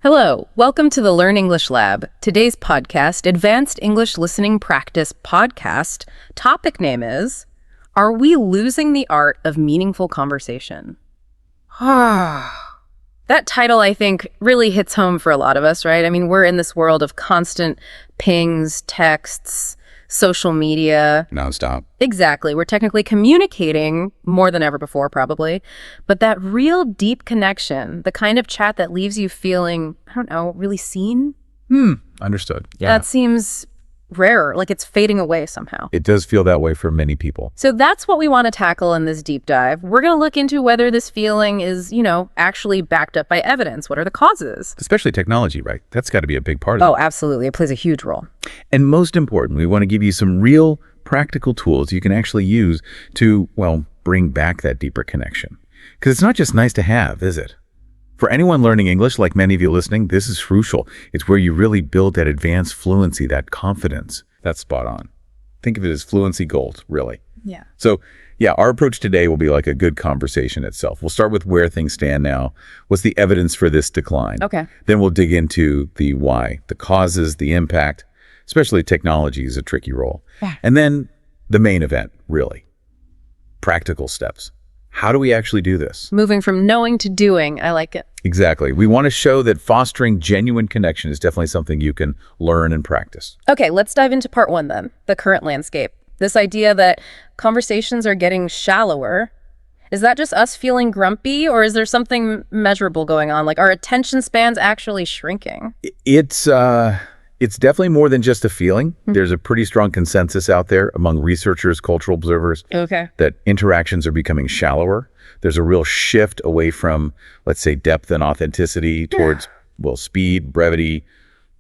Hello, welcome to the Learn English Lab. Today's podcast, Advanced English Listening Practice Podcast, topic name is, Are We Losing the Art of Meaningful Conversation? That title, I think, really hits home for a lot of us, right? I mean, we're in this world of constant pings, texts, social media. Nonstop. Exactly. We're technically communicating more than ever before, probably. But that real deep connection, the kind of chat that leaves you feeling, I don't know, really seen? Understood. Yeah. That seems rarer, like it's fading away somehow. It does feel that way for many people. So that's what we want to tackle in this deep dive. We're going to look into whether this feeling is, actually backed up by evidence. What are the causes? Especially technology, right? That's got to be a big part of it. Oh, absolutely. It plays a huge role. And most important, we want to give you some real practical tools you can actually use to, bring back that deeper connection. Because it's not just nice to have, is it? For anyone learning English, like many of you listening, this is crucial. It's where you really build that advanced fluency, that confidence. That's spot on. Think of it as fluency gold, really. Yeah. So, our approach today will be like a good conversation itself. We'll start with where things stand now. What's the evidence for this decline? Okay. Then we'll dig into the why, the causes, the impact, especially technology is a tricky role. Yeah. And then the main event, really. Practical steps. How do we actually do this? Moving from knowing to doing. I like it. Exactly. We want to show that fostering genuine connection is definitely something you can learn and practice. Okay, let's dive into part one then, the current landscape. This idea that conversations are getting shallower. Is that just us feeling grumpy, or is there something measurable going on? Like, are attention spans actually shrinking? It's definitely more than just a feeling. There's a pretty strong consensus out there among researchers, cultural observers, that interactions are becoming shallower. There's a real shift away from, let's say, depth and authenticity towards, speed, brevity,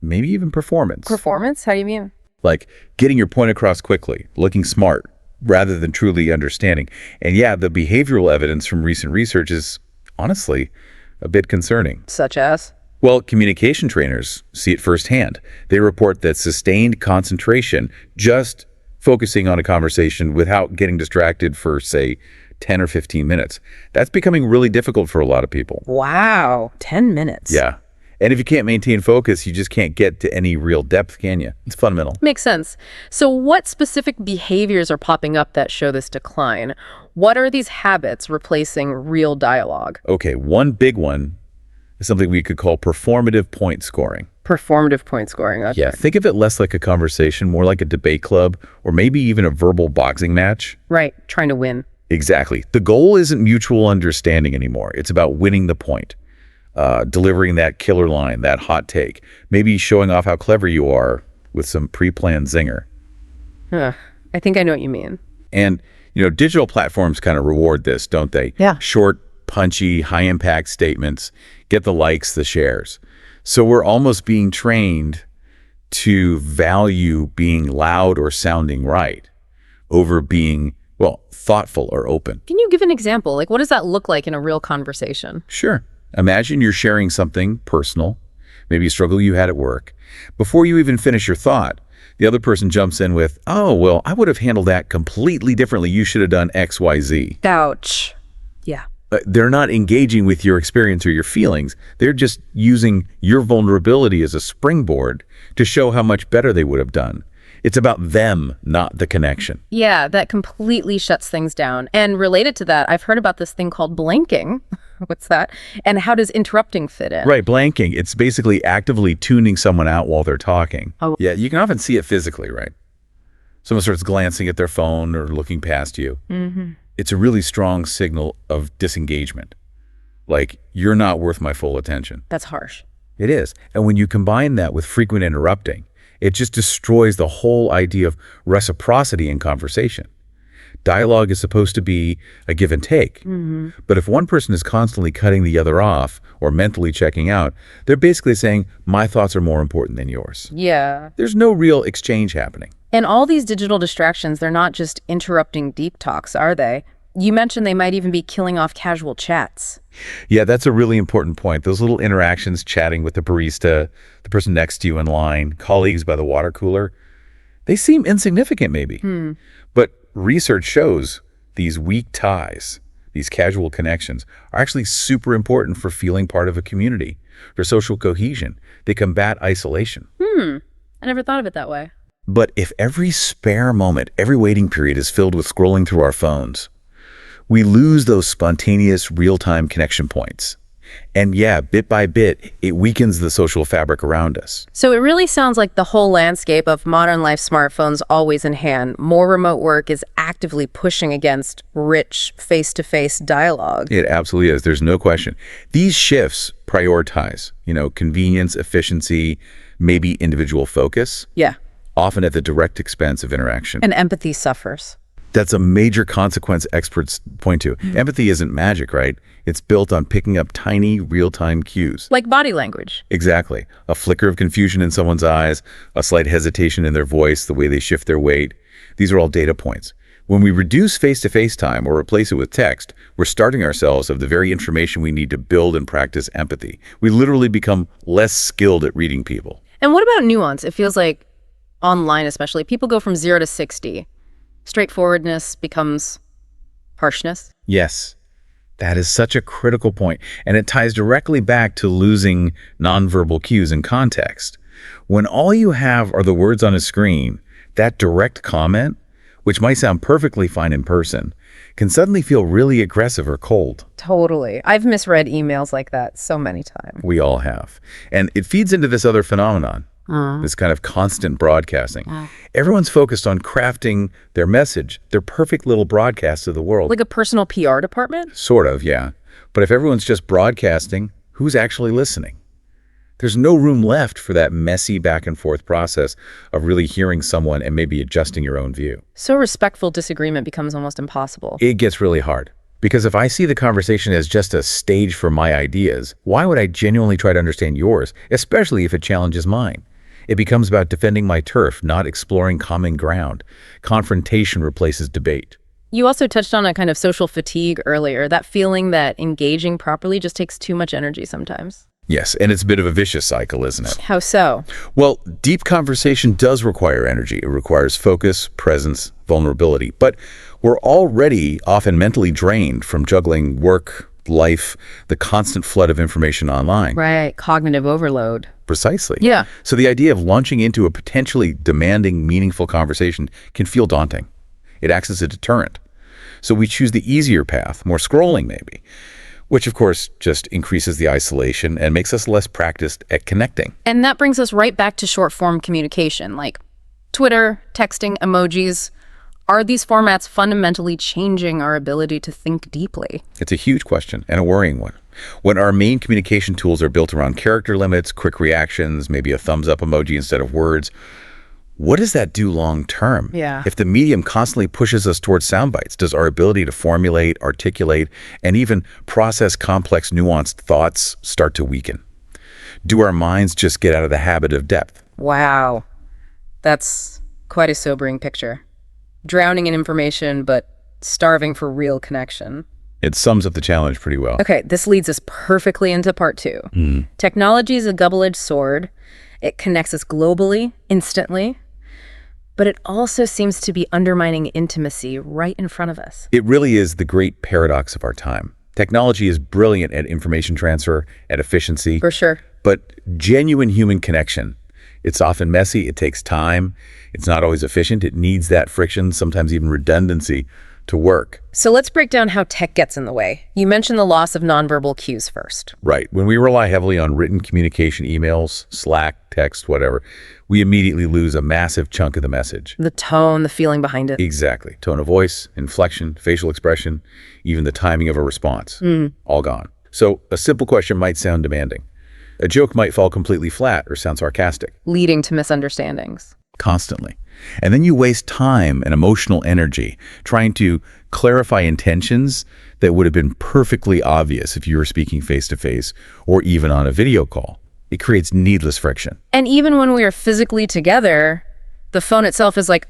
maybe even performance. Performance? How do you mean? Like getting your point across quickly, looking smart, rather than truly understanding. And the behavioral evidence from recent research is, honestly, a bit concerning. Such as? Well, communication trainers see it firsthand. They report that sustained concentration, just focusing on a conversation without getting distracted for, say, 10 or 15 minutes, that's becoming really difficult for a lot of people. Wow, 10 minutes. Yeah. And if you can't maintain focus, you just can't get to any real depth, can you? It's fundamental. Makes sense. So what specific behaviors are popping up that show this decline? What are these habits replacing real dialogue? Okay, one big one is something we could call performative point scoring. Performative point scoring. Okay. Yeah, think of it less like a conversation, more like a debate club, or maybe even a verbal boxing match. Right, trying to win. Exactly. The goal isn't mutual understanding anymore. It's about winning the point, delivering that killer line, that hot take, maybe showing off how clever you are with some pre-planned zinger. I think I know what you mean. And, digital platforms kind of reward this, don't they? Yeah. Short, punchy, high-impact statements get the likes, the shares. So we're almost being trained to value being loud or sounding right over being, thoughtful or open. Can you give an example? Like, what does that look like in a real conversation? Sure. Imagine you're sharing something personal, maybe a struggle you had at work. Before you even finish your thought, the other person jumps in with, I would have handled that completely differently. You should have done X, Y, Z. Ouch. Yeah. They're not engaging with your experience or your feelings. They're just using your vulnerability as a springboard to show how much better they would have done. It's about them, not the connection. Yeah, that completely shuts things down. And related to that, I've heard about this thing called blanking. What's that? And how does interrupting fit in? Right, blanking. It's basically actively tuning someone out while they're talking. Oh. Yeah, you can often see it physically, right? Someone starts glancing at their phone or looking past you. It's a really strong signal of disengagement. Like, you're not worth my full attention. That's harsh. It is. And when you combine that with frequent interrupting, it just destroys the whole idea of reciprocity in conversation. Dialogue is supposed to be a give and take. But if one person is constantly cutting the other off or mentally checking out, they're basically saying, my thoughts are more important than yours. Yeah. There's no real exchange happening. And all these digital distractions, they're not just interrupting deep talks, are they? You mentioned they might even be killing off casual chats. Yeah, that's a really important point. Those little interactions, chatting with the barista, the person next to you in line, colleagues by the water cooler, they seem insignificant maybe. But research shows these weak ties these casual connections, are actually super important for feeling part of a community, for social cohesion. They combat isolation. I never thought of it that way. But if every spare moment, every waiting period is filled with scrolling through our phones, we lose those spontaneous, real-time connection points. And yeah, bit by bit, it weakens the social fabric around us. So it really sounds like the whole landscape of modern life smartphones always in hand. More remote work is actively pushing against rich face-to-face dialogue. It absolutely is. There's no question. These shifts prioritize, convenience, efficiency, maybe individual focus, Yeah. often at the direct expense of interaction. And empathy suffers. That's a major consequence experts point to. Empathy isn't magic, right? It's built on picking up tiny, real-time cues. Like body language. Exactly. A flicker of confusion in someone's eyes, a slight hesitation in their voice, the way they shift their weight. These are all data points. When we reduce face-to-face time or replace it with text, we're starting ourselves of the very information we need to build and practice empathy. We literally become less skilled at reading people. And what about nuance? It feels like online especially, people go from 0 to 60. Straightforwardness becomes harshness. Yes, that is such a critical point, and it ties directly back to losing nonverbal cues and context. When all you have are the words on a screen, that direct comment, which might sound perfectly fine in person, can suddenly feel really aggressive or cold. Totally. I've misread emails like that so many times. We all have. And it feeds into this other phenomenon, this kind of constant broadcasting. Everyone's focused on crafting their message, their perfect little broadcast to the world. Like a personal PR department? Sort of, yeah. But if everyone's just broadcasting, who's actually listening? There's no room left for that messy back and forth process of really hearing someone and maybe adjusting your own view. So respectful disagreement becomes almost impossible. It gets really hard. Because if I see the conversation as just a stage for my ideas, why would I genuinely try to understand yours, especially if it challenges mine? It becomes about defending my turf, not exploring common ground. Confrontation replaces debate. You also touched on a kind of social fatigue earlier, that feeling that engaging properly just takes too much energy sometimes. Yes, and it's a bit of a vicious cycle, isn't it? How so? Well, deep conversation does require energy. It requires focus, presence, vulnerability. But we're already often mentally drained from juggling work, life, the constant flood of information online. Right, cognitive overload. Precisely. Yeah. So the idea of launching into a potentially demanding, meaningful conversation can feel daunting. It acts as a deterrent. So we choose the easier path, more scrolling maybe, which of course just increases the isolation and makes us less practiced at connecting. And that brings us right back to short-form communication, like Twitter, texting, emojis. Are these formats fundamentally changing our ability to think deeply? It's a huge question and a worrying one. When our main communication tools are built around character limits, quick reactions, maybe a thumbs up emoji instead of words, what does that do long term? Yeah. If the medium constantly pushes us towards sound bites, does our ability to formulate, articulate, and even process complex, nuanced thoughts start to weaken? Do our minds just get out of the habit of depth? Wow. That's quite a sobering picture. Drowning in information, but starving for real connection. It sums up the challenge pretty well. Okay, this leads us perfectly into part 2. Technology is a double-edged sword. It connects us globally, instantly, but it also seems to be undermining intimacy right in front of us. It really is the great paradox of our time. Technology is brilliant at information transfer, at efficiency. For sure. But genuine human connection, it's often messy, it takes time, it's not always efficient, it needs that friction, sometimes even redundancy, to work. So let's break down how tech gets in the way. You mentioned the loss of nonverbal cues first. Right. When we rely heavily on written communication, emails, Slack, text, whatever, we immediately lose a massive chunk of the message. The tone, the feeling behind it. Exactly. Tone of voice, inflection, facial expression, even the timing of a response. All gone. So a simple question might sound demanding. A joke might fall completely flat or sound sarcastic. Leading to misunderstandings. Constantly. And then you waste time and emotional energy trying to clarify intentions that would have been perfectly obvious if you were speaking face-to-face or even on a video call. It creates needless friction. And even when we are physically together, the phone itself is like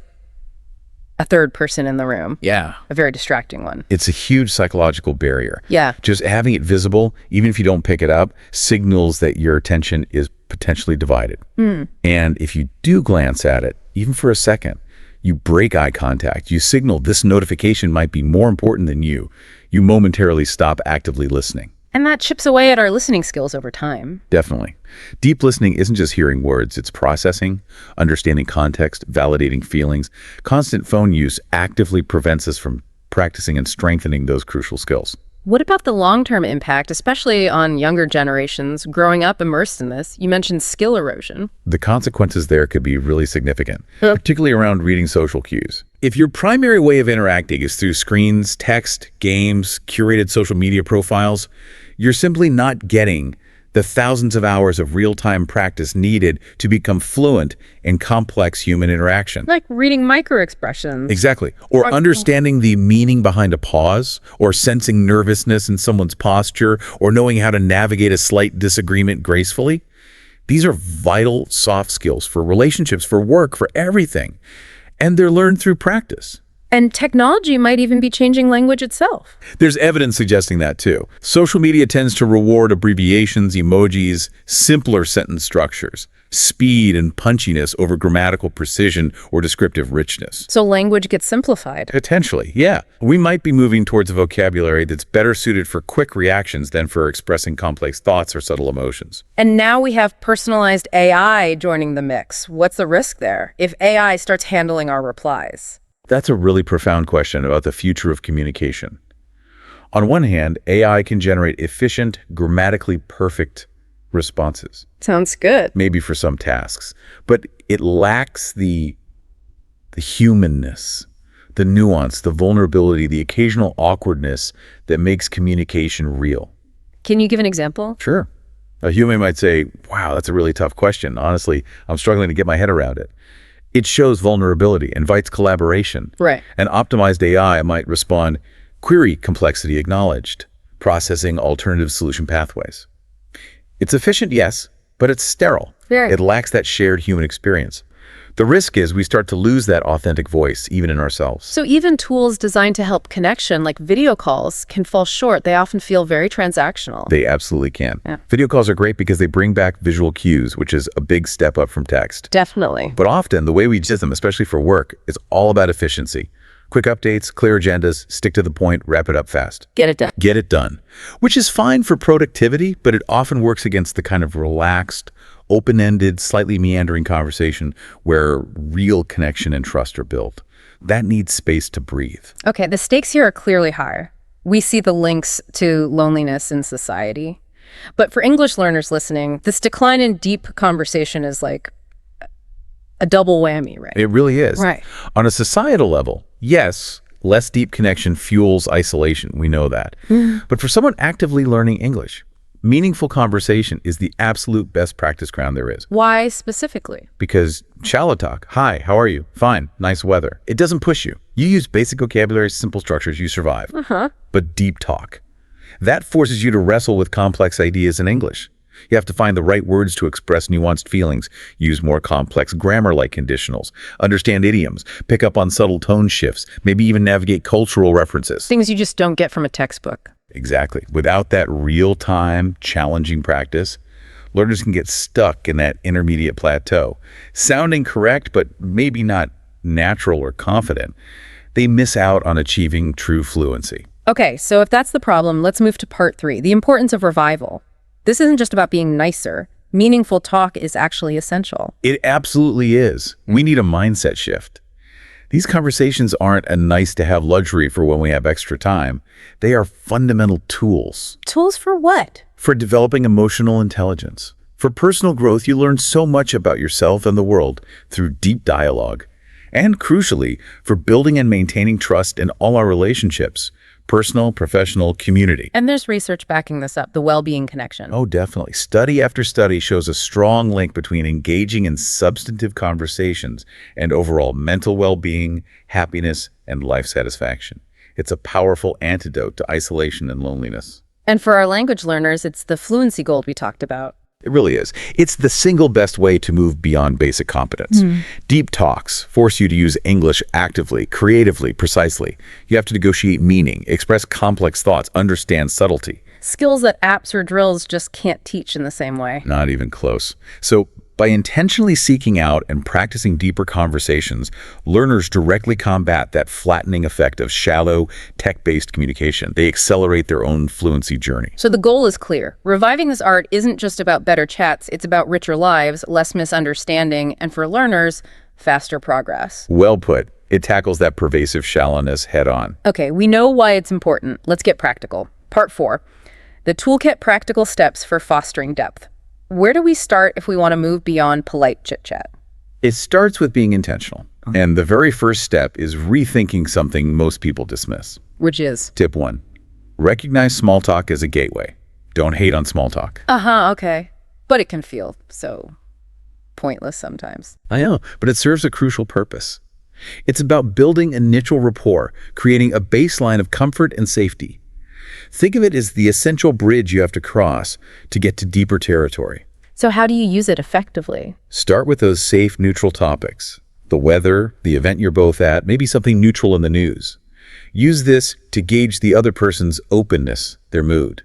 a third person in the room. Yeah. A very distracting one. It's a huge psychological barrier. Yeah. Just having it visible, even if you don't pick it up, signals that your attention is potentially divided. And if you do glance at it, even for a second, You break eye contact. You signal this notification might be more important than you. You momentarily stop actively listening. And that chips away at our listening skills over time. Definitely. Deep listening isn't just hearing words, it's processing, understanding context, validating feelings. Constant phone use actively prevents us from practicing and strengthening those crucial skills. What about the long-term impact, especially on younger generations growing up immersed in this? You mentioned skill erosion. The consequences there could be really significant, particularly around reading social cues. If your primary way of interacting is through screens, text, games, curated social media profiles, you're simply not getting the thousands of hours of real-time practice needed to become fluent in complex human interaction. Like reading micro-expressions. Exactly. Or understanding the meaning behind a pause, or sensing nervousness in someone's posture, or knowing how to navigate a slight disagreement gracefully. These are vital soft skills for relationships, for work, for everything. And they're learned through practice. And technology might even be changing language itself. There's evidence suggesting that too. Social media tends to reward abbreviations, emojis, simpler sentence structures, speed and punchiness over grammatical precision or descriptive richness. So language gets simplified. Potentially, yeah. We might be moving towards a vocabulary that's better suited for quick reactions than for expressing complex thoughts or subtle emotions. And now we have personalized AI joining the mix. What's the risk there if AI starts handling our replies? That's a really profound question about the future of communication. On one hand, AI can generate efficient, grammatically perfect responses, Sounds good. maybe for some tasks, but it lacks the humanness, the nuance, the vulnerability, the occasional awkwardness that makes communication real. Can you give an example? Sure. A human might say, wow, that's a really tough question. Honestly, I'm struggling to get my head around it. It shows vulnerability, invites collaboration. Right. An optimized AI might respond, query complexity acknowledged, processing alternative solution pathways. It's efficient, yes, but it's sterile. Very. It lacks that shared human experience. The risk is we start to lose that authentic voice, even in ourselves. So even tools designed to help connection, like video calls, can fall short. They often feel very transactional. They absolutely can. Yeah. Video calls are great because they bring back visual cues, which is a big step up from text. Definitely. But often, the way we use them, especially for work, is all about efficiency. Quick updates, clear agendas, stick to the point, wrap it up fast. Get it done. Get it done. Which is fine for productivity, but it often works against the kind of relaxed, open-ended, slightly meandering conversation where real connection and trust are built. That needs space to breathe. Okay, the stakes here are clearly higher. We see the links to loneliness in society. But for English learners listening, this decline in deep conversation is like a double whammy, right? It really is. Right. On a societal level, yes, less deep connection fuels isolation. We know that. But for someone actively learning English, meaningful conversation is the absolute best practice ground there is. Why specifically? Because shallow talk, hi, how are you? Fine, nice weather. It doesn't push you. You use basic vocabulary, simple structures, you survive. But deep talk, that forces you to wrestle with complex ideas in English. You have to find the right words to express nuanced feelings, use more complex grammar-like conditionals, understand idioms, pick up on subtle tone shifts, maybe even navigate cultural references. Things you just don't get from a textbook. Exactly. Without that real-time, challenging practice, learners can get stuck in that intermediate plateau, sounding correct, but maybe not natural or confident. They miss out on achieving true fluency. Okay, so if that's the problem, let's move to part 3, the importance of revival. This isn't just about being nicer. Meaningful talk is actually essential. It absolutely is. We need a mindset shift. These conversations aren't a nice-to-have luxury for when we have extra time. They are fundamental tools. Tools for what? For developing emotional intelligence. For personal growth, you learn so much about yourself and the world through deep dialogue. And crucially, for building and maintaining trust in all our relationships. Personal, professional, community. And there's research backing this up, the well-being connection. Oh, definitely. Study after study shows a strong link between engaging in substantive conversations and overall mental well-being, happiness, and life satisfaction. It's a powerful antidote to isolation and loneliness. And for our language learners, it's the fluency goal we talked about. It really is. It's the single best way to move beyond basic competence. Deep talks force you to use English actively, creatively, precisely. You have to negotiate meaning, express complex thoughts, understand subtlety. Skills that apps or drills just can't teach in the same way. Not even close. So by intentionally seeking out and practicing deeper conversations, learners directly combat that flattening effect of shallow, tech-based communication. They accelerate their own fluency journey. So the goal is clear. Reviving this art isn't just about better chats, it's about richer lives, less misunderstanding, and for learners, faster progress. Well put. It tackles that pervasive shallowness head-on. Okay, we know why it's important. Let's get practical. Part 4, the toolkit practical steps for fostering depth. Where do we start if we want to move beyond polite chit-chat? It starts with being intentional. And the very first step is rethinking something most people dismiss. Which is? Tip 1. Recognize small talk as a gateway. Don't hate on small talk. Okay. But it can feel so pointless sometimes. I know, but it serves a crucial purpose. It's about building initial rapport, creating a baseline of comfort and safety. Think of it as the essential bridge you have to cross to get to deeper territory. So how do you use it effectively? Start with those safe, neutral topics. The weather, the event you're both at, maybe something neutral in the news. Use this to gauge the other person's openness, their mood.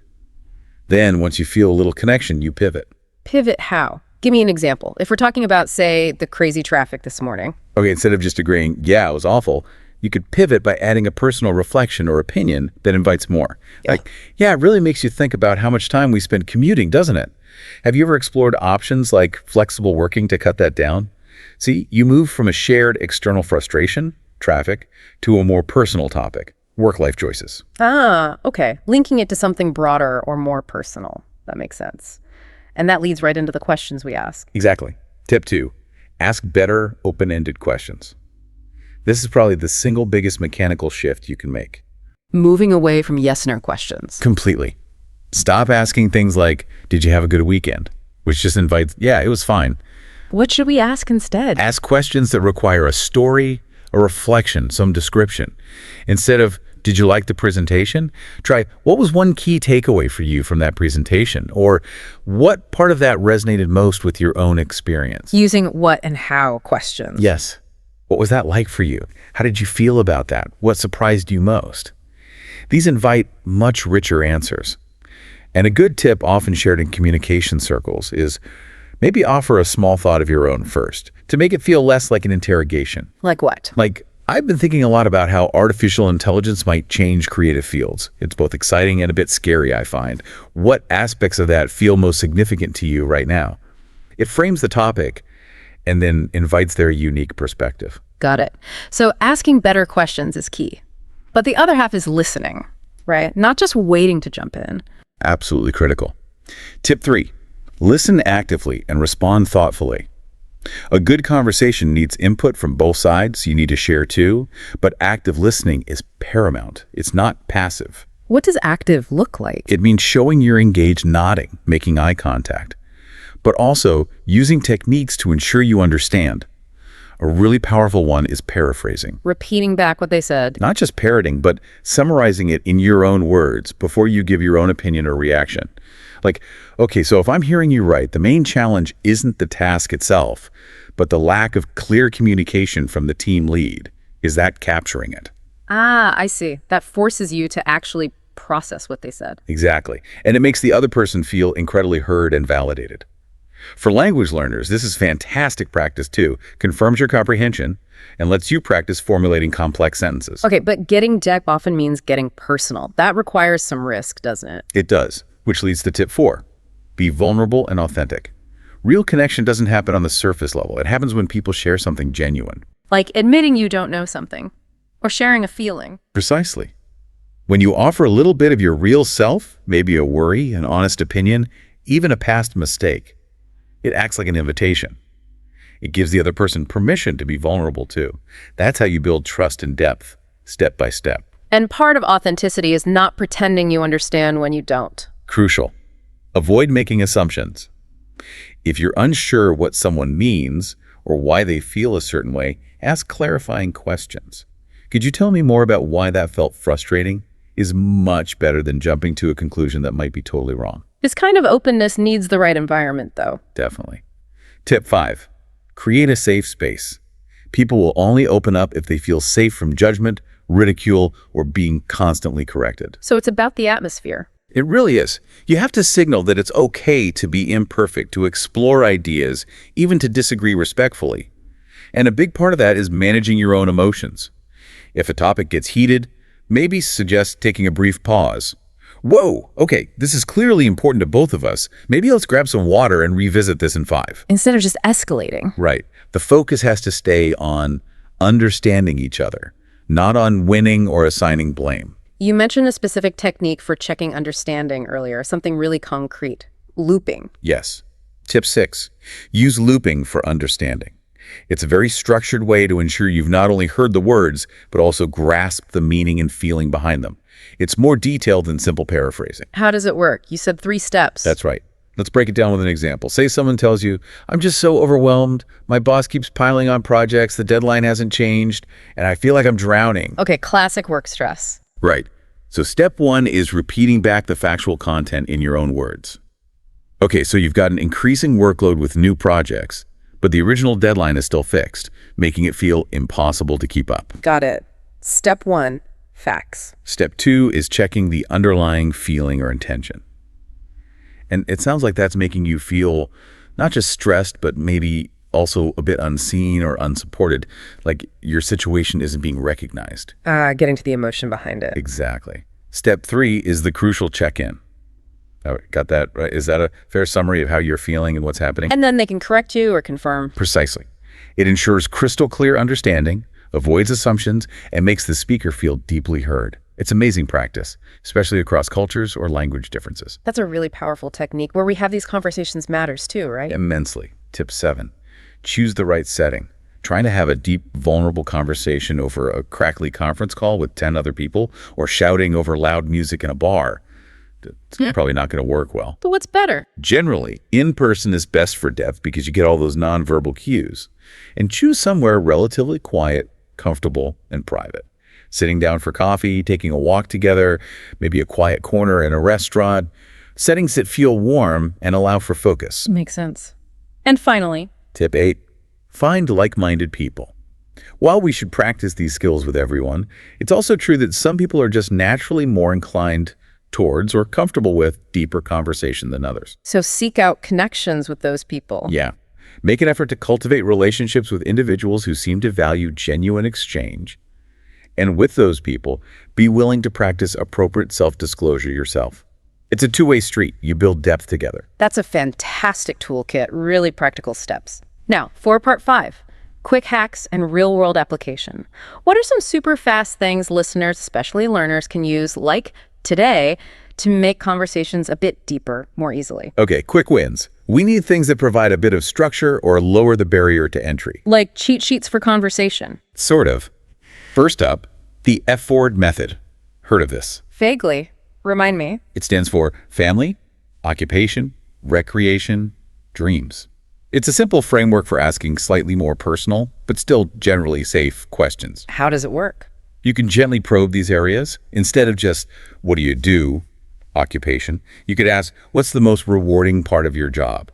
Then, once you feel a little connection, you pivot. Pivot how? Give me an example. If we're talking about, say, the crazy traffic this morning. Okay, instead of just agreeing, yeah, it was awful, you could pivot by adding a personal reflection or opinion that invites more. Like, yeah, it really makes you think about how much time we spend commuting, doesn't it? Have you ever explored options like flexible working to cut that down? See, you move from a shared external frustration, traffic, to a more personal topic, work-life choices. Okay. Linking it to something broader or more personal. That makes sense. And that leads right into the questions we ask. Exactly. Tip 2, ask better, open-ended questions. This is probably the single biggest mechanical shift you can make. Moving away from yes-no questions. Completely. Stop asking things like, did you have a good weekend? Which just invites, yeah, it was fine. What should we ask instead? Ask questions that require a story, a reflection, some description. Instead of, did you like the presentation? Try, what was one key takeaway for you from that presentation? Or what part of that resonated most with your own experience? Using what and how questions. Yes. What was that like for you? How did you feel about that? What surprised you most? These invite much richer answers. And a good tip often shared in communication circles is maybe offer a small thought of your own first to make it feel less like an interrogation. Like what? Like, I've been thinking a lot about how artificial intelligence might change creative fields. It's both exciting and a bit scary, I find. What aspects of that feel most significant to you right now? It frames the topic and then invites their unique perspective. Got it. So asking better questions is key. But the other half is listening, right? Not just waiting to jump in. Absolutely critical. Tip 3, listen actively and respond thoughtfully. A good conversation needs input from both sides. You need to share too, but active listening is paramount. It's not passive. What does active look like? It means showing you're engaged, nodding, making eye contact, but also using techniques to ensure you understand. A really powerful one is paraphrasing. Repeating back what they said. Not just parroting, but summarizing it in your own words before you give your own opinion or reaction. Like, okay, so if I'm hearing you right, the main challenge isn't the task itself, but the lack of clear communication from the team lead. Is that capturing it? I see. That forces you to actually process what they said. Exactly. And it makes the other person feel incredibly heard and validated. For language learners, this is fantastic practice too. Confirms your comprehension and lets you practice formulating complex sentences. Okay, but getting depth often means getting personal. That requires some risk, doesn't it? It does, which leads to tip 4. Be vulnerable and authentic. Real connection doesn't happen on the surface level. It happens when people share something genuine. Like admitting you don't know something, or sharing a feeling. Precisely. When you offer a little bit of your real self, maybe a worry, an honest opinion, even a past mistake, it acts like an invitation. It gives the other person permission to be vulnerable too. That's how you build trust and depth, step by step. And part of authenticity is not pretending you understand when you don't. Crucial. Avoid making assumptions. If you're unsure what someone means or why they feel a certain way, ask clarifying questions. Could you tell me more about why that felt frustrating? Is much better than jumping to a conclusion that might be totally wrong. This kind of openness needs the right environment, though. Definitely. Tip 5, create a safe space. People will only open up if they feel safe from judgment, ridicule, or being constantly corrected. So it's about the atmosphere. It really is. You have to signal that it's okay to be imperfect, to explore ideas, even to disagree respectfully. And a big part of that is managing your own emotions. If a topic gets heated, maybe suggest taking a brief pause. Whoa, okay, this is clearly important to both of us. Maybe let's grab some water and revisit this in 5. Instead of just escalating. Right. The focus has to stay on understanding each other, not on winning or assigning blame. You mentioned a specific technique for checking understanding earlier, something really concrete. Looping. Yes. Tip 6. Use looping for understanding. It's a very structured way to ensure you've not only heard the words, but also grasped the meaning and feeling behind them. It's more detailed than simple paraphrasing. How does it work? You said 3 steps. That's right. Let's break it down with an example. Say someone tells you, I'm just so overwhelmed. My boss keeps piling on projects. The deadline hasn't changed, and I feel like I'm drowning. Okay, classic work stress. Right. So step 1 is repeating back the factual content in your own words. Okay, so you've got an increasing workload with new projects, but the original deadline is still fixed, making it feel impossible to keep up. Got it. Step 1, facts. Step 2 is checking the underlying feeling or intention. And it sounds like that's making you feel not just stressed, but maybe also a bit unseen or unsupported, like your situation isn't being recognized. Getting to the emotion behind it. Exactly. Step 3 is the crucial check-in. Oh, got that right? Is that a fair summary of how you're feeling and what's happening? And then they can correct you or confirm. Precisely. It ensures crystal clear understanding, avoids assumptions, and makes the speaker feel deeply heard. It's amazing practice, especially across cultures or language differences. That's a really powerful technique. Where we have these conversations matters too, right? Immensely. Tip 7. Choose the right setting. Trying to have a deep, vulnerable conversation over a crackly conference call with 10 other people or shouting over loud music in a bar, it's probably not going to work well. But what's better? Generally, in-person is best for depth because you get all those nonverbal cues. And choose somewhere relatively quiet, comfortable, and private. Sitting down for coffee, taking a walk together, maybe a quiet corner in a restaurant. Settings that feel warm and allow for focus. Makes sense. And finally, Tip 8. Find like-minded people. While we should practice these skills with everyone, it's also true that some people are just naturally more inclined towards or comfortable with deeper conversation than others. so seek out connections with those people. Yeah. Make an effort to cultivate relationships with individuals who seem to value genuine exchange. And with those people, be willing to practice appropriate self-disclosure yourself. It's a two-way street. You build depth together. That's a fantastic toolkit, really practical steps. Now, for part 5, quick hacks and real-world application. What are some super fast things listeners, especially learners, can use, like today, to make conversations a bit deeper more easily? Okay, quick wins. We need things that provide a bit of structure or lower the barrier to entry. Like cheat sheets for conversation. Sort of. First up, the F-Word method. Heard of this? Vaguely. Remind me. It stands for family, occupation, recreation, dreams. It's a simple framework for asking slightly more personal, but still generally safe questions. How does it work? You can gently probe these areas. Instead of just, what do you do, occupation, you could ask, what's the most rewarding part of your job?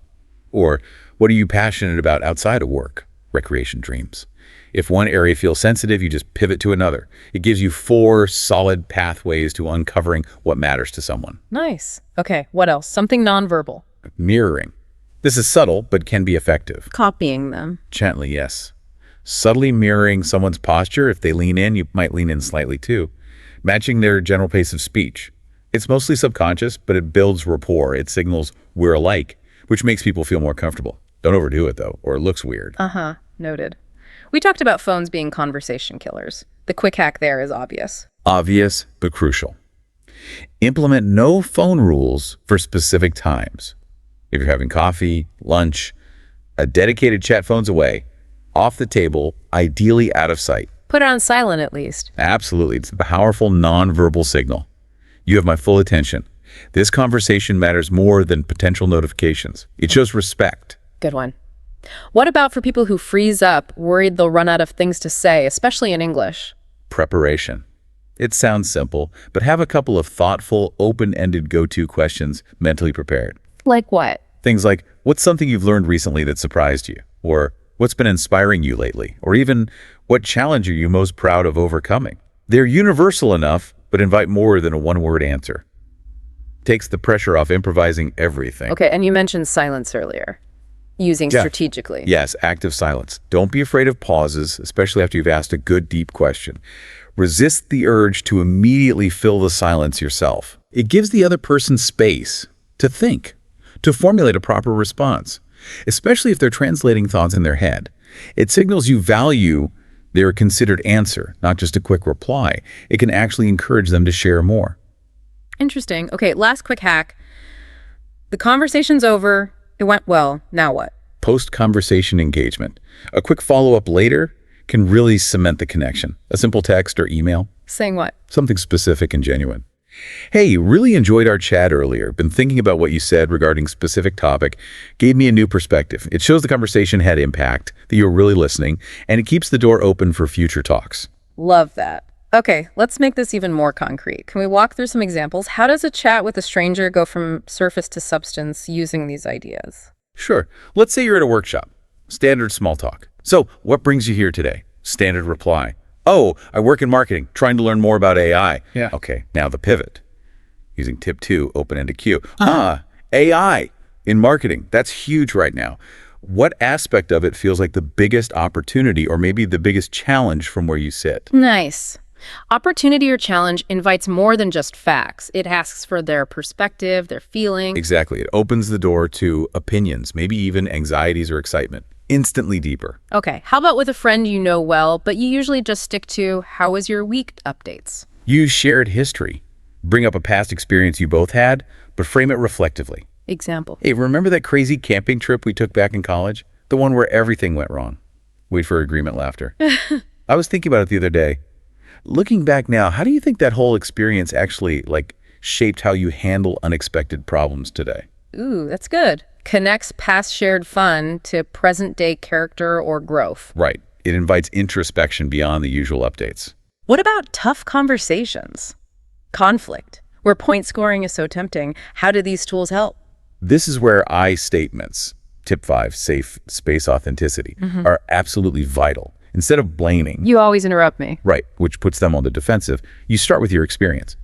Or, what are you passionate about outside of work, recreation, dreams? If one area feels sensitive, you just pivot to another. It gives you 4 solid pathways to uncovering what matters to someone. Nice. Okay, what else? Something nonverbal. Mirroring. This is subtle, but can be effective. Copying them. Gently, yes. Subtly mirroring someone's posture. If they lean in, you might lean in slightly too. Matching their general pace of speech. It's mostly subconscious, but it builds rapport. It signals we're alike, which makes people feel more comfortable. Don't overdo it, though, or it looks weird. Noted. We talked about phones being conversation killers. The quick hack there is obvious. Obvious, but crucial. Implement no phone rules for specific times. If you're having coffee, lunch, a dedicated chat phone's away, off the table, ideally out of sight. Put it on silent at least. Absolutely. It's a powerful nonverbal signal. You have my full attention. This conversation matters more than potential notifications. It shows respect. Good one. What about for people who freeze up, worried they'll run out of things to say, especially in English? Preparation. It sounds simple, but have a couple of thoughtful, open-ended go-to questions mentally prepared. Like what? Things like, what's something you've learned recently that surprised you? Or what's been inspiring you lately? Or even, what challenge are you most proud of overcoming? They're universal enough, but invite more than a one-word answer. Takes the pressure off improvising everything. Okay, and you mentioned silence earlier, using Yeah. strategically. Yes, active silence. Don't be afraid of pauses, especially after you've asked a good, deep question. Resist the urge to immediately fill the silence yourself. It gives the other person space to think, to formulate a proper response, especially if they're translating thoughts in their head. It signals you value their considered answer, not just a quick reply. It can actually encourage them to share more. Interesting. Okay, last quick hack. The conversation's over. It went well. Now what? Post-conversation engagement. A quick follow-up later can really cement the connection. A simple text or email, Saying what? something specific and genuine. Hey, really enjoyed our chat earlier. Been thinking about what you said regarding specific topic. Gave me a new perspective. It shows the conversation had impact, that you were really listening, and it keeps the door open for future talks. Love that. Okay, let's make this even more concrete. Can we walk through some examples? How does a chat with a stranger go from surface to substance using these ideas? Sure. Let's say you're at a workshop. Standard small talk. So, what brings you here today? Standard reply. Oh, I work in marketing, trying to learn more about AI. Yeah. Okay, now the pivot. Using tip 2, open-ended cue. AI in marketing. That's huge right now. What aspect of it feels like the biggest opportunity or maybe the biggest challenge from where you sit? Nice. Opportunity or challenge invites more than just facts. It asks for their perspective, their feeling. Exactly. It opens the door to opinions, maybe even anxieties or excitement. Instantly deeper. Okay, how about with a friend you know well, but you usually just stick to how was your week updates? Use shared history. Bring up a past experience you both had, but frame it reflectively. Example. Hey, remember that crazy camping trip we took back in college? The one where everything went wrong. Wait for agreement laughter. I was thinking about it the other day. Looking back now, how do you think that whole experience actually, shaped how you handle unexpected problems today? Ooh, that's good. Connects past shared fun to present-day character or growth. Right. It invites introspection beyond the usual updates. What about tough conversations? Conflict, where point scoring is so tempting. How do these tools help? This is where I statements, tip 5, safe space authenticity, are absolutely vital. Instead of blaming, You always interrupt me. right, which puts them on the defensive, you start with your experience.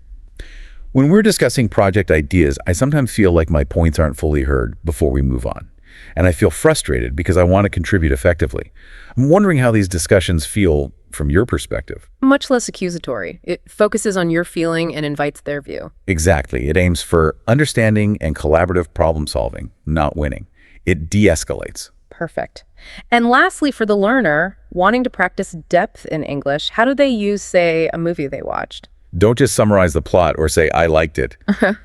When we're discussing project ideas, I sometimes feel like my points aren't fully heard before we move on. And I feel frustrated because I want to contribute effectively. I'm wondering how these discussions feel from your perspective. Much less accusatory. It focuses on your feeling and invites their view. Exactly. It aims for understanding and collaborative problem solving, not winning. It de-escalates. Perfect. And lastly, for the learner, wanting to practice depth in English, how do they use, say, a movie they watched? Don't just summarize the plot or say, I liked it.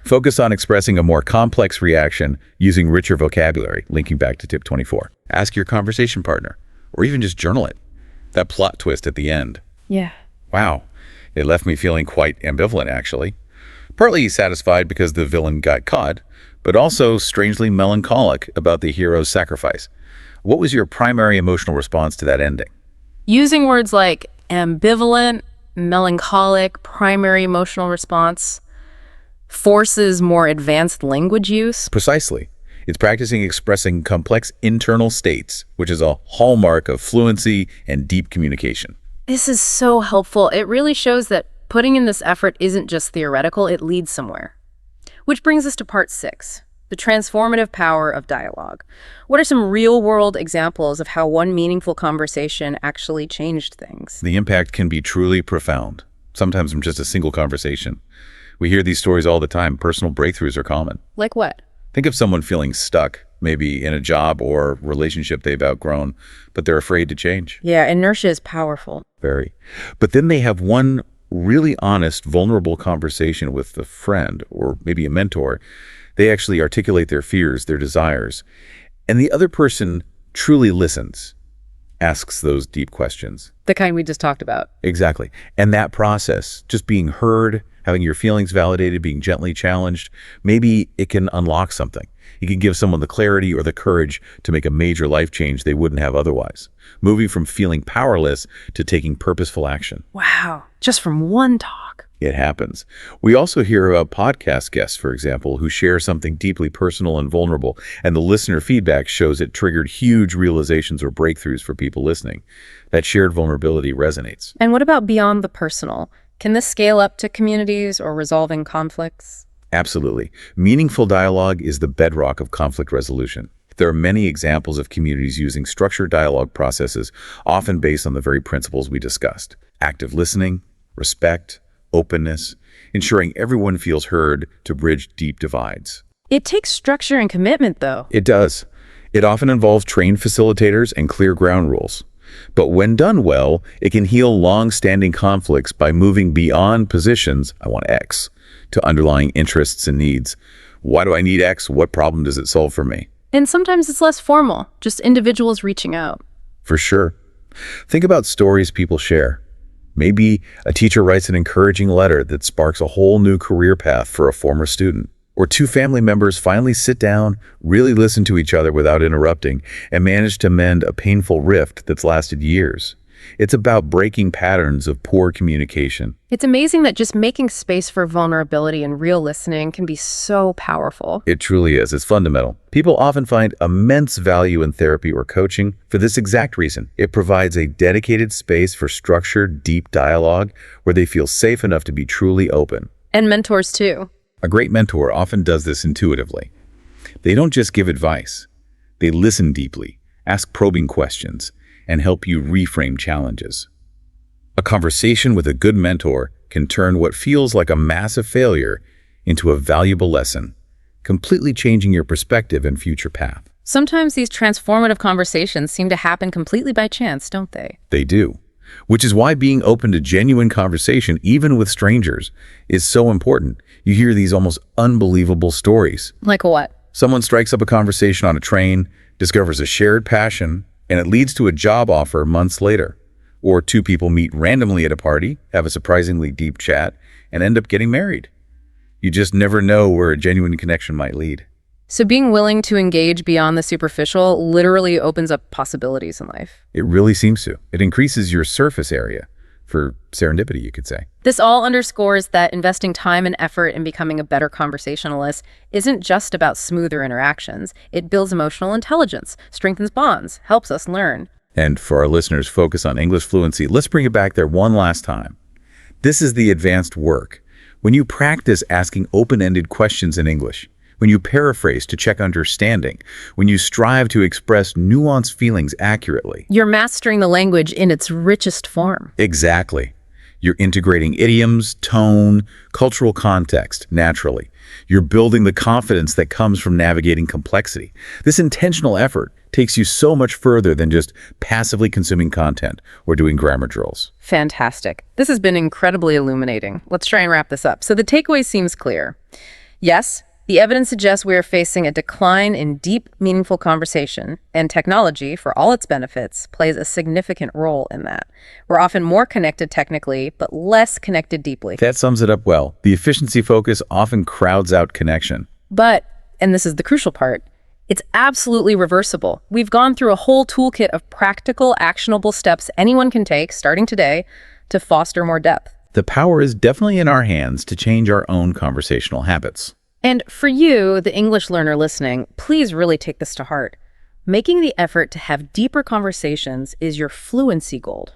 Focus on expressing a more complex reaction using richer vocabulary, linking back to tip 24. Ask your conversation partner, or even just journal it. That plot twist at the end. Yeah. Wow, it left me feeling quite ambivalent, actually. Partly satisfied because the villain got caught, but also strangely melancholic about the hero's sacrifice. What was your primary emotional response to that ending? Using words like ambivalent, melancholic, primary emotional response forces more advanced language use. Precisely. It's practicing expressing complex internal states, which is a hallmark of fluency and deep communication. This is so helpful. It really shows that putting in this effort isn't just theoretical, it leads somewhere. Which brings us to part 6, the transformative power of dialogue. What are some real-world examples of how one meaningful conversation actually changed things? The impact can be truly profound, sometimes from just a single conversation. We hear these stories all the time. Personal breakthroughs are common. Like what? Think of someone feeling stuck, maybe in a job or relationship they've outgrown, but they're afraid to change. Yeah, inertia is powerful. Very. But then they have one really honest, vulnerable conversation with a friend or maybe a mentor. They actually articulate their fears, their desires, and the other person truly listens, asks those deep questions. The kind we just talked about. Exactly. And that process, just being heard, having your feelings validated, being gently challenged, maybe it can unlock something. It can give someone the clarity or the courage to make a major life change they wouldn't have otherwise, moving from feeling powerless to taking purposeful action. Wow, just from one talk. It happens. We also hear about podcast guests, for example, who share something deeply personal and vulnerable, and the listener feedback shows it triggered huge realizations or breakthroughs for people listening. That shared vulnerability resonates. And what about beyond the personal? Can this scale up to communities or resolving conflicts? Absolutely. Meaningful dialogue is the bedrock of conflict resolution. There are many examples of communities using structured dialogue processes, often based on the very principles we discussed. Active listening, respect, openness, ensuring everyone feels heard to bridge deep divides. It takes structure and commitment, though. It does. It often involves trained facilitators and clear ground rules. But when done well, it can heal long-standing conflicts by moving beyond positions, I want X, to underlying interests and needs. Why do I need X? What problem does it solve for me? And sometimes it's less formal, just individuals reaching out. For sure. Think about stories people share. Maybe a teacher writes an encouraging letter that sparks a whole new career path for a former student. Or two family members finally sit down, really listen to each other without interrupting, and manage to mend a painful rift that's lasted years. It's about breaking patterns of poor communication. It's amazing that just making space for vulnerability and real listening can be so powerful. It truly is. It's fundamental. People often find immense value in therapy or coaching for this exact reason. It provides a dedicated space for structured, deep dialogue where they feel safe enough to be truly open. And mentors too. A great mentor often does this intuitively. They don't just give advice. They listen deeply, ask probing questions, and help you reframe challenges. A conversation with a good mentor can turn what feels like a massive failure into a valuable lesson, completely changing your perspective and future path. Sometimes these transformative conversations seem to happen completely by chance, don't they? They do, which is why being open to genuine conversation, even with strangers, is so important. You hear these almost unbelievable stories. Like what? Someone strikes up a conversation on a train, discovers a shared passion, and it leads to a job offer months later. Or two people meet randomly at a party, have a surprisingly deep chat, and end up getting married. You just never know where a genuine connection might lead. So being willing to engage beyond the superficial literally opens up possibilities in life. It really seems to. It increases your surface area for serendipity, you could say. This all underscores that investing time and effort in becoming a better conversationalist isn't just about smoother interactions. It builds emotional intelligence, strengthens bonds, helps us learn. And for our listeners focused on English fluency, let's bring it back there one last time. This is the advanced work. When you practice asking open-ended questions in English, when you paraphrase to check understanding, when you strive to express nuanced feelings accurately. You're mastering the language in its richest form. Exactly. You're integrating idioms, tone, cultural context naturally. You're building the confidence that comes from navigating complexity. This intentional effort takes you so much further than just passively consuming content or doing grammar drills. Fantastic. This has been incredibly illuminating. Let's try and wrap this up. So the takeaway seems clear. Yes, the evidence suggests we are facing a decline in deep, meaningful conversation, and technology, for all its benefits, plays a significant role in that. We're often more connected technically, but less connected deeply. That sums it up well. The efficiency focus often crowds out connection. But, and this is the crucial part, it's absolutely reversible. We've gone through a whole toolkit of practical, actionable steps anyone can take, starting today, to foster more depth. The power is definitely in our hands to change our own conversational habits. And for you, the English learner listening, please really take this to heart. Making the effort to have deeper conversations is your fluency goal.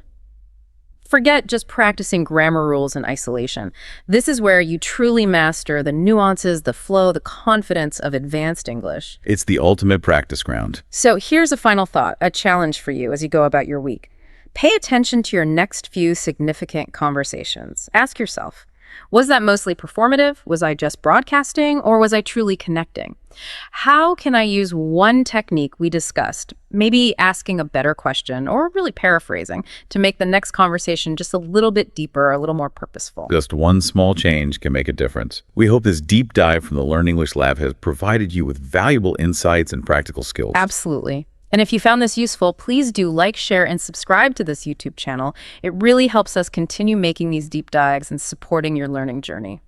Forget just practicing grammar rules in isolation. This is where you truly master the nuances, the flow, the confidence of advanced English. It's the ultimate practice ground. So here's a final thought, a challenge for you as you go about your week. Pay attention to your next few significant conversations. Ask yourself, was that mostly performative? Was I just broadcasting? Or was I truly connecting? How can I use one technique we discussed, maybe asking a better question or really paraphrasing, to make the next conversation just a little bit deeper, a little more purposeful? Just one small change can make a difference. We hope this deep dive from the Learn English Lab has provided you with valuable insights and practical skills. Absolutely. And if you found this useful, please do like, share, and subscribe to this YouTube channel. It really helps us continue making these deep dives and supporting your learning journey.